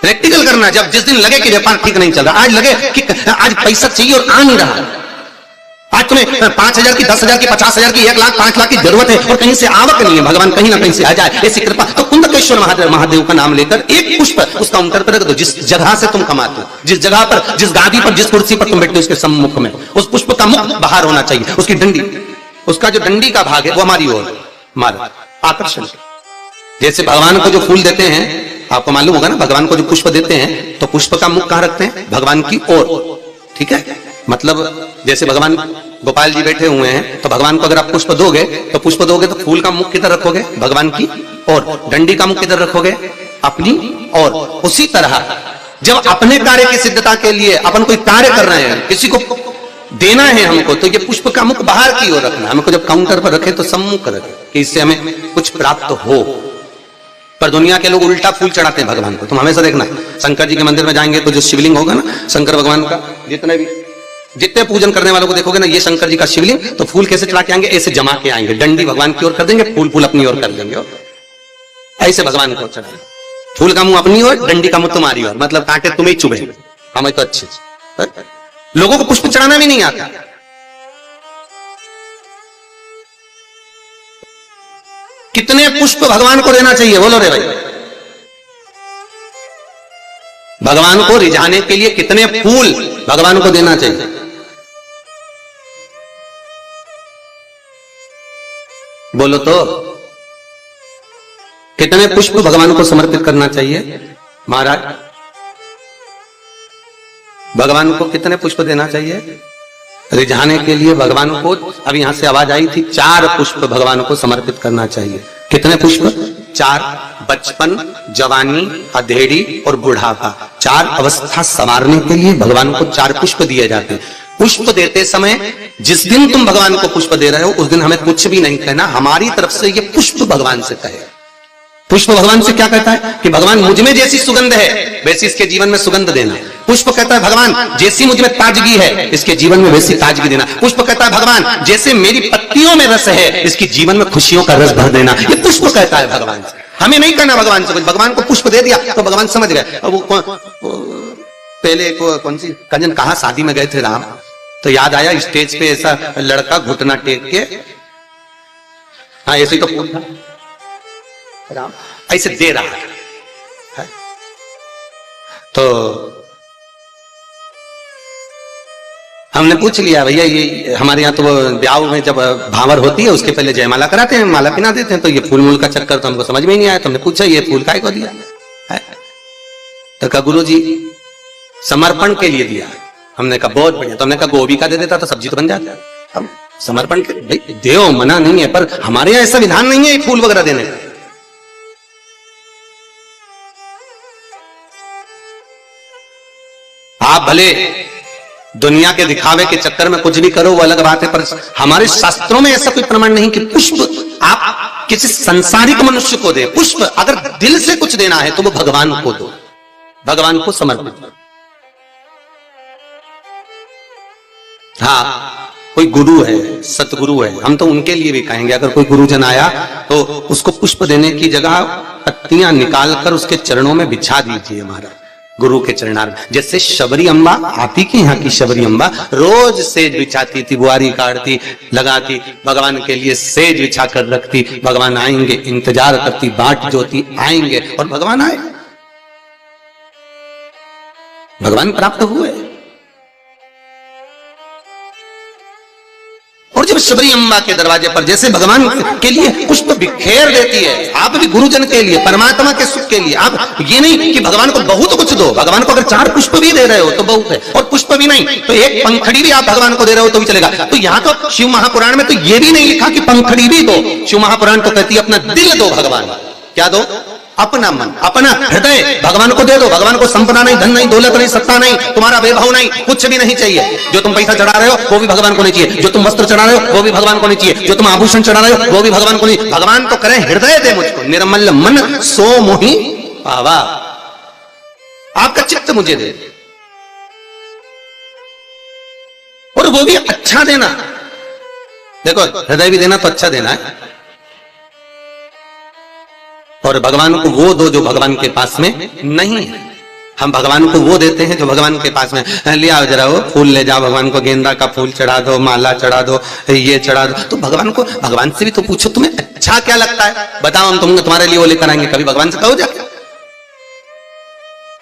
Practical करना। जब जिस दिन लगे कि व्यापार ठीक नहीं चल रहा, आज लगे कि आज पैसा चाहिए और आ नहीं रहा, आज तुम्हें 5,000 की, 10,000 की, 50,000 की, 1 लाख, 5 लाख की जरूरत है और कहीं से आवक नहीं है, भगवान कहीं ना कहीं से आ जाए ऐसी कृपा, तो कुंदकेश्वर महादेव का नाम लेकर एक पुष्प उस काउंटर पर रख दो, जिस जगह से तुम कमाते हो, जिस जगह पर, जिस गादी पर, जिस कुर्सी पर तुम बैठते हो, उसके सम्मुख में उस पुष्प का मुख बाहर होना चाहिए, उसकी डंडी, उसका जो डंडी का भाग है वो हमारी ओर, हमारा आकर्षण। जैसे भगवान को जो फूल देते हैं, आपको मालूम होगा ना, भगवान को जो पुष्प देते हैं तो पुष्प का मुख कहां रखते हैं? भगवान की ओर। ठीक है, मतलब जैसे भगवान गोपाल जी बैठे हुए हैं तो भगवान को अगर आप पुष्प दोगे तो फूल का मुख किधर रखोगे? भगवान की ओर। डंडी का मुख किधर रखोगे? अपनी ओर। उसी तरह जब अपने कार्य की सिद्धता के लिए अपन कोई कार्य कर रहे हैं, किसी को देना है हमको, तो ये पुष्प का मुख बाहर की ओर रखना। हमको जब काउंटर पर रखे तो सम्मुख रखे कि इससे हमें कुछ प्राप्त हो। पर दुनिया के लोग उल्टा फूल चढ़ाते हैं भगवान को। तुम हमेशा देखना, शंकर जी के मंदिर में जाएंगे तो जो शिवलिंग होगा ना शंकर भगवान का, जितने पूजन करने वालों को देखोगे ना, ये शंकर जी का शिवलिंग, तो फूल कैसे चढ़ा के आएंगे? ऐसे जमा के आएंगे, डंडी भगवान की ओर कर देंगे, फूल अपनी ओर कर देंगे, ऐसे भगवान को चढ़ाएंगे। फूल का मुंह अपनी ओर, डंडी का मुंह तुम्हारी ओर, मतलब कांटे तुम्हें चुभे, हमें तो अच्छे। लोगों को पुष्प चढ़ाना भी नहीं आता। कितने पुष्प भगवान को देना चाहिए? बोलो रे भाई, भगवान को रिझाने के लिए कितने फूल भगवान को देना चाहिए? बोलो तो, कितने पुष्प भगवान को समर्पित करना चाहिए? महाराज, भगवान को कितने पुष्प देना चाहिए रिझाने के लिए? भगवान को, अभी यहां से आवाज आई थी, 4 पुष्प भगवान को समर्पित करना चाहिए। कितने पुष्प? 4। बचपन, जवानी, अधेड़ी और बुढ़ापा, 4 अवस्था संवारने के लिए भगवान को 4 पुष्प दिए जाते हैं। पुष्प देते समय, जिस दिन तुम भगवान को पुष्प दे रहे हो उस दिन हमें कुछ भी नहीं कहना, हमारी तरफ से ये पुष्प भगवान से कहे। पुष्प भगवान से क्या कहता है कि भगवान मुझ में जैसी सुगंध है वैसी इसके जीवन में सुगंध देना। पुष्प कहता है भगवान जैसी मुझ में ताजगी है इसके जीवन में वैसी ताजगी देना। पुष्प कहता है भगवान जैसे मेरी पत्तियों में रस है इसके जीवन में खुशियों का रस भर देना। ये पुष्प कहता है भगवान से। हमें नहीं कहना भगवान से कुछ। भगवान को पुष्प दे दिया तो भगवान समझ गए। अब वो पहले कौन सी कंजन कहा शादी में गए थे राम, तो याद आया स्टेज पे ऐसा लड़का घुटना टेक के, हाँ ऐसे ही तो फूल था, राम ऐसे दे रहा है। तो हमने पूछ लिया भैया ये हमारे यहाँ तो ब्याह में जब भावर होती है उसके पहले जयमाला कराते हैं, माला पिना देते हैं, तो ये फूल मूल का चक्कर तो हमको समझ में ही नहीं आया। तो हमने पूछा ये फूल काहे को दिया है? तो कहा गुरु जी समर्पण के लिए दिया। हमने कहा बहुत बढ़िया। तो हमने कहा गोभी का दे देता तो सब्जी तो बन जाता। अब समर्पण के भाई देव मना नहीं है, पर हमारे यहाँ ऐसा विधान नहीं है फूल वगैरह देने का। आप भले दुनिया के दिखावे के चक्कर में कुछ भी करो वो अलग बात है, पर हमारे शास्त्रों में ऐसा कोई प्रमाण नहीं कि पुष्प आप किसी संसारिक मनुष्य को दे। पुष्प अगर दिल से कुछ देना है तो वो भगवान को दो, भगवान को समर्पित करो। हाँ कोई गुरु है, सतगुरु है, हम तो उनके लिए भी कहेंगे अगर कोई गुरुजन आया तो उसको पुष्प देने की जगह पत्तियां निकालकर उसके चरणों में बिछा दीजिए महाराज, गुरु के चरणार। जैसे शबरी अम्बा, आप ही के यहाँ की शबरी अम्बा रोज सेज बिछाती थी, बुआरी काटती, लगाती, भगवान के लिए सेज बिछा कर रखती। भगवान आएंगे इंतजार करती, बाट जोती आएंगे, और भगवान आए, भगवान प्राप्त हुए। और जब शबरी अम्बा के दरवाजे पर जैसे भगवान के लिए पुष्प बिखेर देती है, आप भी गुरुजन के लिए, परमात्मा के सुख के लिए। आप ये नहीं कि भगवान को बहुत कुछ दो, भगवान को अगर 4 पुष्प भी दे रहे हो तो बहुत है, और पुष्प भी नहीं तो एक पंखड़ी भी आप भगवान को दे रहे हो तो भी चलेगा। तो यहाँ तो शिव महापुराण में तो ये भी नहीं लिखा कि पंखड़ी भी दो। शिव महापुराण तो कहती है अपना दिल दो भगवान। क्या दो? अपना मन, अपना हृदय भगवान को दे दो। भगवान को संपदा नहीं, धन नहीं, दौलत नहीं, सत्ता नहीं, तुम्हारा वैभव नहीं, कुछ भी नहीं चाहिए। जो तुम पैसा चढ़ा रहे हो वो भी भगवान को नहीं चाहिए, जो तुम वस्त्र चढ़ा रहे हो वो भी भगवान को नहीं चाहिए, जो तुम आभूषण चढ़ा रहे हो वो भी भगवान को नहीं। भगवान तो करें हृदय दे मुझको, निर्मल मन सो मोहि पावा, आपका चित्त मुझे दे, और वो भी अच्छा देना। देखो हृदय भी देना तो अच्छा देना है, और भगवान को वो दो जो भगवान के पास में नहीं है। हम भगवान को वो देते हैं जो भगवान के पास में, ले आओ जरा वो फूल ले जाओ, भगवान को गेंदा का फूल चढ़ा दो, माला चढ़ा दो, ये चढ़ा दो। तो भगवान को, भगवान से भी तो पूछो तुम्हें अच्छा क्या लगता है, बताओ हम तुम्हारे लिए वो लेकर आएंगे। कभी भगवान से कहो जाके,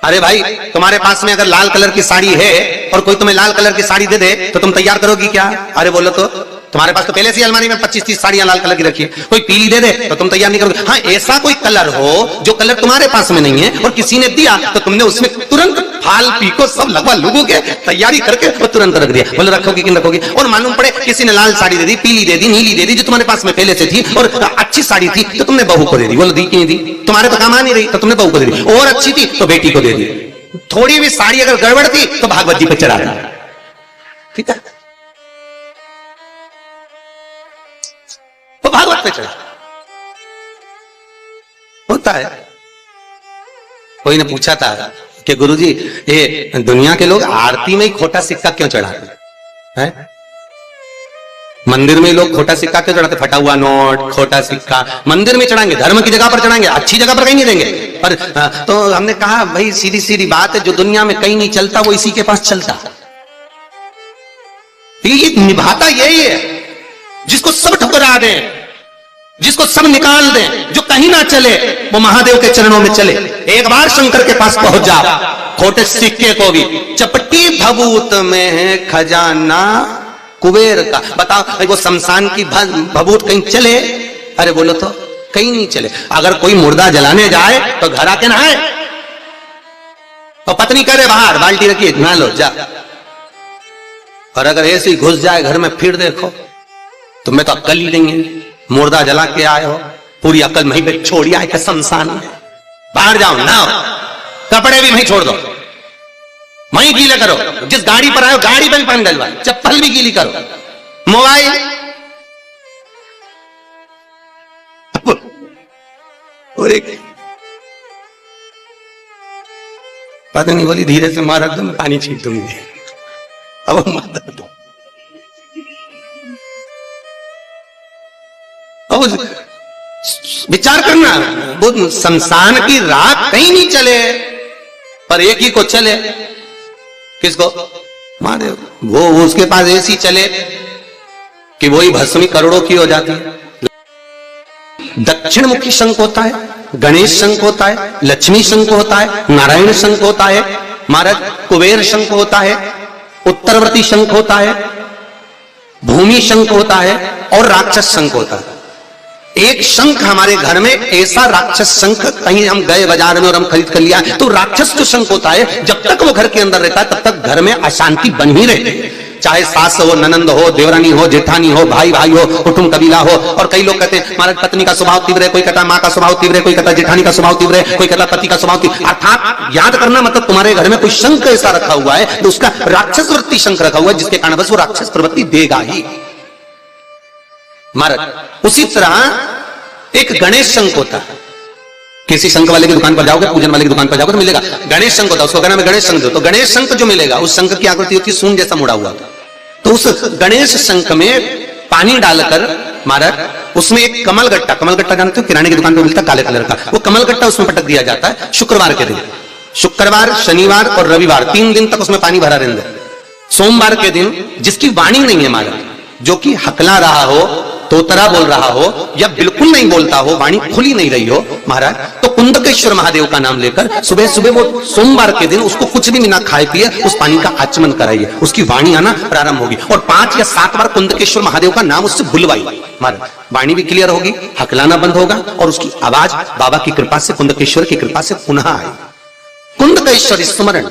अरे भाई तुम्हारे पास में अगर लाल कलर की साड़ी है और कोई तुम्हें लाल कलर की साड़ी दे दे तो तुम तैयार करोगी क्या? अरे बोलो तो, तुम्हारे पास तो पहले से अलमारी में 25-30 साड़ियां लाल कलर की रखी है, कोई पीली दे दे तो तुम तैयार नहीं करोगे। हाँ, ऐसा कोई कलर हो जो कलर तुम्हारे पास में नहीं है और किसी ने दिया तो तुमने उसमें तुरंत फाल पीको सब लगवा लोगों के तैयारी करके और तुरंत रख दिया। बोलो रखोगी कि नहीं रखोगी? और मालूम पड़े किसी ने लाल साड़ी दे दी, पीली दे दी, नीली दे दी, जो तुम्हारे पास में पहले से थी और अच्छी साड़ी थी तो तुमने बहू को दे दी। बोलो दी कि नहीं दी? तुम्हारे तो काम आ नहीं रही तो तुमने बहू को दे दी, और अच्छी थी तो बेटी को दे दी। थोड़ी भी साड़ी अगर गड़बड़ थी तो भागवत जी पे चढ़ा दी। ठीक है, तो भागवत पे चढ़ा होता है। कोई ने पूछा था कि गुरुजी ये दुनिया के लोग आरती में ही खोटा सिक्का क्यों चढ़ाते हैं? मंदिर में लोग खोटा सिक्का क्यों चढ़ाते? फटा हुआ नोट, खोटा सिक्का मंदिर में चढ़ाएंगे, धर्म की जगह पर चढ़ाएंगे, अच्छी जगह पर कहीं नहीं देंगे। पर तो हमने कहा भाई सीधी सीधी बात है, जो दुनिया में कहीं नहीं चलता वो इसी के पास चलता। ये निभाता यही है, जिसको सब ठुकरा दे, जिसको सब निकाल दे, जो कहीं ना चले वो महादेव के चरणों में चले। एक बार शंकर के पास पहुंच जा, खोटे सिक्के को भी, चपटी भभूत में है खजाना कुबेर का। बताओ भाई वो शमशान की भभूत कहीं चले? अरे बोलो तो कहीं नहीं चले। अगर कोई मुर्दा जलाने जाए तो घर आके नहाए, और पत्नी करे बाहर बाल्टी रखिए नहा लो जा। और अगर ऐसे ही घुस जाए घर में फिर देखो तुम्हें तो अक्ल ही नहीं है, मुर्दा जला के आए हो, पूरी अक्ल वहीं पे छोड़ी आए के शमशान में। बाहर जाओ नहाओ, कपड़े भी वहीं छोड़ दो, वहीं गीले करो, जिस गाड़ी पर आयो गाड़ी पर भी पानी डलवा, चप्पल भी गीली करो, मोबाइल और एक पता नहीं बोली धीरे से मारा दो, मैं पानी छीट दूंगी। अब माता दो, विचार करना, वो शमशान की राख कहीं नहीं चले पर एक ही को चले। किसको? महादेव। वो उसके पास ऐसी चले कि वही भस्मी करोड़ों की हो जाती है। दक्षिण मुखी शंख होता है, गणेश शंख होता है, लक्ष्मी शंख होता है, नारायण शंख होता है, महाराज कुबेर शंख होता है, उत्तरवर्ती शंख होता है, भूमि शंख होता है और राक्षस शंख होता है। एक शंख हमारे घर में ऐसा राक्षस शंख, कहीं हम गए बाजार में और हम खरीद कर लिया, तो राक्षस जो शंख होता है जब तक वो घर के अंदर रहता है तब तक घर में अशांति बन ही रहती है। चाहे सास हो, ननंद हो, देवरानी हो, जेठानी हो, भाई भाई हो, कुटुंब कबीला हो। और कई लोग कहते हैं महाराज पत्नी का स्वभाव तीव्र है, कोई कहता माँ का स्वभाव तीव्र है, कोई कहता जेठानी का स्वभाव तीव्र है, कोई कहता पति का स्वभाव तीव्र। अर्थात याद करना मतलब तुम्हारे घर में कोई शंख ऐसा रखा हुआ है तो उसका राक्षस वृत्ति शंख रखा हुआ है, जिसके कारण बस वो राक्षस प्रवृत्ति देगा ही महाराज। उसी तरह एक गणेश शंख होता है, किसी शंख वाले की दुकान पर जाओगे, पूजन वाले की दुकान पर जाओगे तो मिलेगा गणेश शंख होता है, उसको कहना है गणेश शंख दो, तो गणेश शंख जो मिलेगा उस शंख की आकृति होती है सूंड जैसा मुड़ा हुआ था। तो उस गणेश शंख में पानी डालकर महाराज उसमें एक कमल गट्टा जानते हो, किराने की दुकान पर मिलता है काले कलर का, वो कमल गट्टा उसमें पटक दिया जाता है। शुक्रवार के दिन, शुक्रवार, शनिवार और रविवार 3 दिन तक उसमें पानी भरा रहता है। सोमवार के दिन जिसकी वाणी नहीं है महाराज, जो कि हकला रहा हो, तोतरा बोल रहा हो या बिल्कुल नहीं बोलता हो, वाणी खुली नहीं रही हो महाराज, तो कुंदकेश्वर महादेव का नाम लेकर सुबह सुबह वो सोमवार के दिन उसको कुछ भी बिना खाए पिए उस पानी का आचमन कराइए, उसकी वाणी आना प्रारंभ होगी। और 5 या 7 बार कुंदकेश्वर महादेव का नाम उससे बुलवाइए महाराज, वाणी भी क्लियर होगी, हकलाना बंद होगा और उसकी आवाज बाबा की कृपा से, कुंदकेश्वर की कृपा से पुनः आएगी। कुंदकेश्वर स्मरण,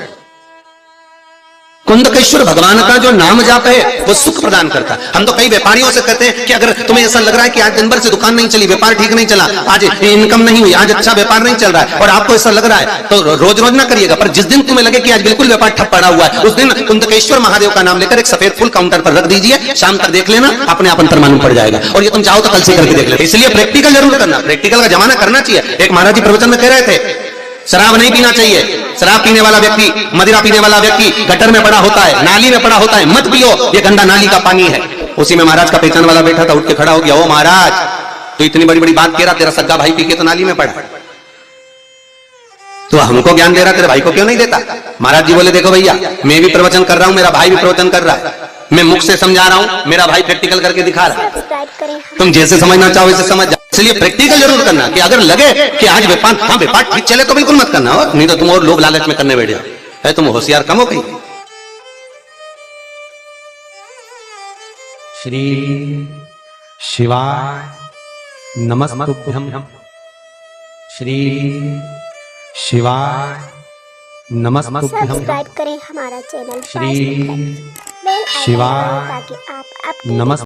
कुंदकेश्वर भगवान का जो नाम जाप है वो सुख प्रदान करता है। हम तो कई व्यापारियों से कहते हैं कि अगर तुम्हें ऐसा लग रहा है कि आज दिन भर से दुकान नहीं चली, व्यापार ठीक नहीं चला, आज इनकम नहीं हुई, आज अच्छा व्यापार नहीं चल रहा है और आपको ऐसा लग रहा है तो रोज रोज ना करिएगा, पर जिस दिन तुम्हें लगे कि आज बिल्कुल व्यापार ठप पड़ा हुआ है उस दिन कुंदकेश्वर महादेव का नाम लेकर एक सफेद फूल काउंटर पर रख दीजिए, शाम तक देख लेना, अपने आप अंतर मालूम पड़ जाएगा। और ये तुम चाहो तो कल से करके देख लेना। इसलिए प्रैक्टिकल जरूर करना, प्रैक्टिकल का जमाना करना चाहिए। एक महाराज जी प्रवचन में कह रहे थे शराब नहीं पीना चाहिए, शराब पीने वाला व्यक्ति, मदिरा पीने वाला व्यक्ति गटर में पड़ा होता है, नाली में पड़ा होता है, मत पियो, ये गंदा नाली का पानी है। उसी में महाराज का पहचान वाला बैठा था, उठ के खड़ा हो गया, ओ महाराज तो इतनी बड़ी बड़ी बात कह रहा, तेरा सगा भाई पी के तो नाली में पड़ा। तो हमको ज्ञान दे रहा, तेरे भाई को क्यों नहीं देता? महाराज जी बोले देखो भैया, मैं भी प्रवचन कर रहा हूं, मेरा भाई भी प्रवचन कर रहा है, मैं मुख से समझा रहा हूं, मेरा भाई प्रैक्टिकल करके दिखा रहा है। तुम जैसे समझना चाहो वैसे समझ जाओ। इसलिए प्रैक्टिकल जरूर करना, कि अगर लगे कि आज व्यापार, हाँ व्यापार ठीक चले तो बिल्कुल मत करना, और नहीं तो तुम और लोग लालच में करने बैठ जाओ। है तुम होशियार कम हो गई। श्री शिवाय नमस्तुभ्यं। श्री शिवाय नमस्तुभ्यं। सब्सक्राइब करें हमारा चैनल श्री शिवाय ताकि आप नमस्तुभ्यं।